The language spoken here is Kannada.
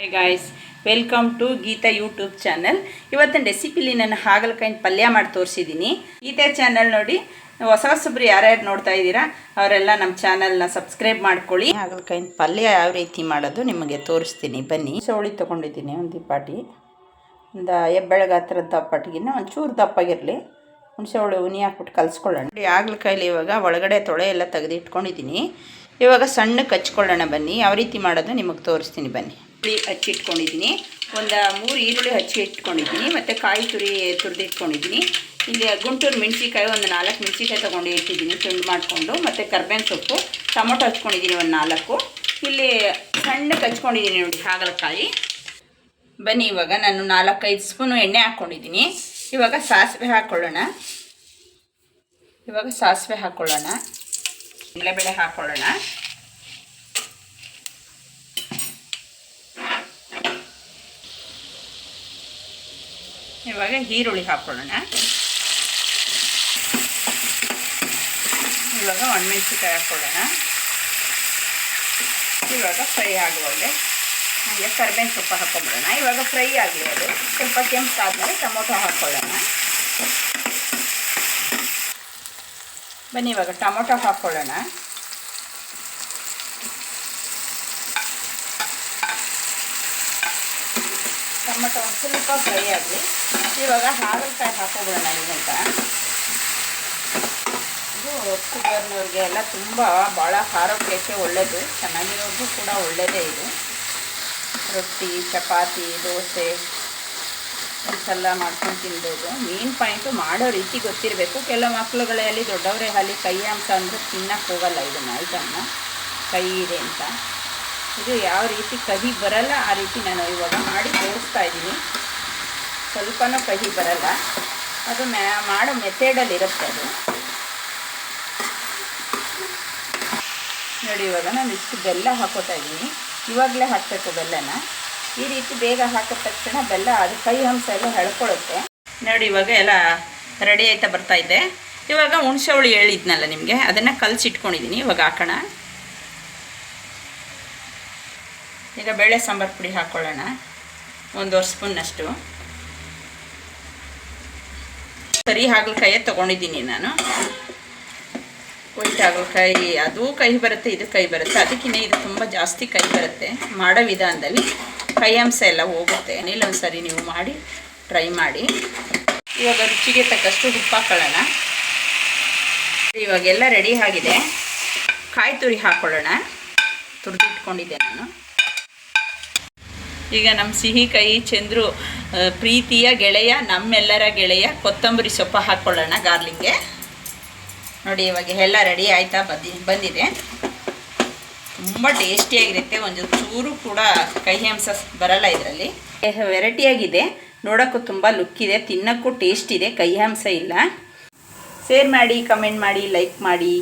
Hey guys, welcome to Geeta YouTube channel. ಇವತ್ತಿನ ರೆಸಿಪಿಲಿ ನಾನು ಹಾಗಲಕಾಯಿ ಪಲ್ಯ ಮಾಡಿ ತೋರಿಸಿದ್ದೀನಿ. ಗೀತಾ ಚಾನೆಲ್ ನೋಡಿ ಹೊಸಬ್ರು ಯಾರ್ಯಾರು ನೋಡ್ತಾ ಇದ್ದೀರಾ ಅವರೆಲ್ಲ ನಮ್ಮ ಚಾನೆಲ್ನ ಸಬ್ಸ್ಕ್ರೈಬ್ ಮಾಡ್ಕೊಳ್ಳಿ. ಹಾಗಲಕಾಯಿ ಪಲ್ಯ ಯಾವ ರೀತಿ ಮಾಡೋದು ನಿಮಗೆ ತೋರಿಸ್ತೀನಿ ಬನ್ನಿ. ಸೌಳಿ ತೊಗೊಂಡಿದ್ದೀನಿ ಒಂದು ದಿಪಾಟಿ, ಒಂದು ಹೆಬ್ಬೆಳ ಗಾತ್ರದ ದಪ್ಪಟ್ಟಿಗಿನ್ನ ಒಂಚೂರು ದಪ್ಪಾಗಿರಲಿ. ಹುಣಸೆ ಉನಿ ಹಾಕ್ಬಿಟ್ಟು ಕಲಿಸ್ಕೊಳ್ಳೋಣ. ಹಾಗಲಕಾಯಿಲಿ ಇವಾಗ ಒಳಗಡೆ ತೊಳೆ ಎಲ್ಲ ತೆಗೆದಿಟ್ಕೊಂಡಿದ್ದೀನಿ. ಇವಾಗ ಸಣ್ಣಕ್ಕೆ ಹಚ್ಕೊಳ್ಳೋಣ ಬನ್ನಿ. ಯಾವ ರೀತಿ ಮಾಡೋದು ನಿಮಗೆ ತೋರಿಸ್ತೀನಿ ಬನ್ನಿ. ಹಚ್ಚಿಟ್ಕೊಂಡಿದ್ದೀನಿ, ಒಂದು 3 ಈರುಳ್ಳಿ ಹಚ್ಚಿ ಇಟ್ಕೊಂಡಿದ್ದೀನಿ, ಮತ್ತು ಕಾಯಿ ತುರಿದಿಟ್ಕೊಂಡಿದ್ದೀನಿ. ಇಲ್ಲಿ ಗುಂಟೂರು ಮೆಣಸಿಕಾಯಿ ಒಂದು 4 ಮೆಣಸಿಕಾಯಿ ತೊಗೊಂಡು ಇಟ್ಟಿದ್ದೀನಿ ತುಂಡು ಮಾಡಿಕೊಂಡು, ಮತ್ತು ಕರ್ಬೇವಿನ ಸೊಪ್ಪು, ಟೊಮೊಟೊ ಹಚ್ಕೊಂಡಿದ್ದೀನಿ ಒಂದು 4. ಇಲ್ಲಿ ಸಣ್ಣಕ್ಕೆ ಹಚ್ಕೊಂಡಿದ್ದೀನಿ ನೋಡಿ ಹಾಗಲಕಾಯಿ. ಬನ್ನಿ ಇವಾಗ ನಾನು 4-5 ಸ್ಪೂನು ಎಣ್ಣೆ ಹಾಕ್ಕೊಂಡಿದ್ದೀನಿ. ಇವಾಗ ಸಾಸಿವೆ ಹಾಕ್ಕೊಳ್ಳೋಣ. ಕಡಲೆಬೇಳೆ ಹಾಕ್ಕೊಳ್ಳೋಣ. ಇವಾಗ ಈರುಳ್ಳಿ ಹಾಕ್ಕೊಳ್ಳೋಣ. ಇವಾಗ ಒಣಮೆಣಸಿಕಾಯಿ ಹಾಕ್ಕೊಳ್ಳೋಣ. ಇವಾಗ ಫ್ರೈ ಆಗುವಾಗೆ ಹಾಗೆ ಕರ್ಬೇವಿನ ಸೊಪ್ಪು ಹಾಕ್ಕೊಂಬಿಡೋಣ. ಇವಾಗ ಫ್ರೈ ಆಗಲಿ, ಅದು ಸ್ವಲ್ಪ ಕೆಂಪಾದ್ಮೇಲೆ ಟೊಮೊಟೊ ಹಾಕ್ಕೊಳ್ಳೋಣ. ಬನ್ನಿ ಇವಾಗ ಟೊಮೊಟೊ ಹಾಕ್ಕೊಳ್ಳೋಣ. ಟೊಮೊಟೊ ಒಂದು ಸ್ವಲ್ಪ ಫ್ರೈ ಆಗಲಿ. ಇವಾಗ ಹಾಗಲಕಾಯಿ ಹಾಕ್ಕೊಬಿಡೋಣ. ಈಗಂತ ಇದು ಶುಗರ್ನವ್ರಿಗೆ ಎಲ್ಲ ತುಂಬ ಭಾಳ ಆರೋಗ್ಯಕ್ಕೆ ಒಳ್ಳೆಯದು, ಚೆನ್ನಾಗಿರೋದು ಕೂಡ ಒಳ್ಳೆಯದೇ. ಇದು ರೊಟ್ಟಿ, ಚಪಾತಿ, ದೋಸೆ ಒಂದ್ಸಲ ಮಾಡ್ಕೊಂಡು ತಿನ್ಬೋದು. ಮೇನ್ ಪಾಯಿಂಟು ಮಾಡೋ ರೀತಿ ಗೊತ್ತಿರಬೇಕು. ಕೆಲವು ಮಕ್ಕಳುಗಳಲ್ಲಿ ದೊಡ್ಡವರೇ ಅಲ್ಲಿ ಕೈ ಅಂಶ ಅಂದರೆ ತಿನ್ನಕ್ಕೆ ಹೋಗಲ್ಲ ಇದನ್ನು ಐಟಮ್ನ, ಕೈ ಇದೆ ಅಂತ. ಇದು ಯಾವ ರೀತಿ ಕಹಿ ಬರಲ್ಲ ಆ ರೀತಿ ನಾನು ಇವಾಗ ಮಾಡಿ ತೋರಿಸ್ತಾ ಇದ್ದೀನಿ. ಸ್ವಲ್ಪನೂ ಕಹಿ ಬರಲ್ಲ, ಅದು ಮಾಡೋ ಮೆಥಡಲ್ಲಿ ಇರುತ್ತೆ ಅದು ನೋಡಿ. ಇವಾಗ ನಾನು ಇಷ್ಟು ಬೆಲ್ಲ ಹಾಕೋತಾ ಇದ್ದೀನಿ. ಇವಾಗಲೇ ಹಾಕಬೇಕು ಬೆಲ್ಲನ. ಈ ರೀತಿ ಬೇಗ ಹಾಕಿದ ತಕ್ಷಣ ಬೆಲ್ಲ ಅದು ಕೈ ಅಂಶ ಎಲ್ಲ ಎಳ್ಕೊಳ್ಳುತ್ತೆ ನೋಡಿ. ಇವಾಗ ಎಲ್ಲ ರೆಡಿ ಆಯ್ತಾ ಬರ್ತಾ ಇದೆ. ಇವಾಗ ಹುಣಸೆ ಹುಳಿ ಹೇಳಿದ್ನಲ್ಲ ನಿಮಗೆ, ಅದನ್ನು ಕಲಸಿಟ್ಕೊಂಡಿದ್ದೀನಿ. ಇವಾಗ ಹಾಕೋಣ. ಈಗ ಬೇಳೆ ಸಾಂಬಾರು ಪುಡಿ ಹಾಕ್ಕೊಳ್ಳೋಣ, 1 ಸ್ಪೂನ್ನಷ್ಟು. ಸರಿ ಹಾಗಲಕಾಯೇ ತೊಗೊಂಡಿದ್ದೀನಿ ನಾನು. ವೈಟ್ ಹಾಗಲಕಾಯಿ ಅದು ಕಹಿ ಬರುತ್ತೆ, ಇದು ಕಹಿ ಬರುತ್ತೆ. ಅದಕ್ಕಿಂತ ಇದು ತುಂಬ ಜಾಸ್ತಿ ಕಹಿ ಬರುತ್ತೆ. ಮಾಡೋ ವಿಧಾನದಲ್ಲಿ ಕೈ ಅಂಶ ಎಲ್ಲ ಹೋಗುತ್ತೆ. ಒಂದು ಸರಿ ನೀವು ಮಾಡಿ ಟ್ರೈ ಮಾಡಿ. ಇವಾಗ ರುಚಿಗೆ ತಕ್ಕಷ್ಟು ಉಪ್ಪು ಹಾಕ್ಕೊಳ್ಳೋಣ. ಇವಾಗೆಲ್ಲ ರೆಡಿ ಆಗಿದೆ. ಕಾಯಿ ತುರಿ ಹಾಕ್ಕೊಳ್ಳೋಣ, ತುರಿದಿಟ್ಕೊಂಡಿದ್ದೆ ನಾನು. ಈಗ ನಮ್ಮ ಸಿಹಿ ಕೈ ಚಂದ್ರು ಪ್ರೀತಿಯ ಗೆಳೆಯ, ನಮ್ಮೆಲ್ಲರ ಗೆಳೆಯ ಕೊತ್ತಂಬರಿ ಸೊಪ್ಪು ಹಾಕ್ಕೊಳ್ಳೋಣ ಗಾರ್ಲಿಂಗ್ಗೆ ನೋಡಿ. ಇವಾಗ ಎಲ್ಲ ರೆಡಿ ಆಯ್ತಾ ಬಂದಿದೆ. ತುಂಬ ಟೇಸ್ಟಿಯಾಗಿರುತ್ತೆ. ಒಂದು ಚೂರು ಕೂಡ ಕಹಿ ಅಂಶ ಬರಲ್ಲ ಇದರಲ್ಲಿ. ವೆರೈಟಿಯಾಗಿದೆ, ನೋಡೋಕ್ಕೂ ತುಂಬ ಲುಕ್ ಇದೆ, ತಿನ್ನೋಕ್ಕೂ ಟೇಸ್ಟ್ ಇದೆ, ಕಹಿ ಅಂಶ ಇಲ್ಲ. ಶೇರ್ ಮಾಡಿ, ಕಮೆಂಟ್ ಮಾಡಿ, ಲೈಕ್ ಮಾಡಿ.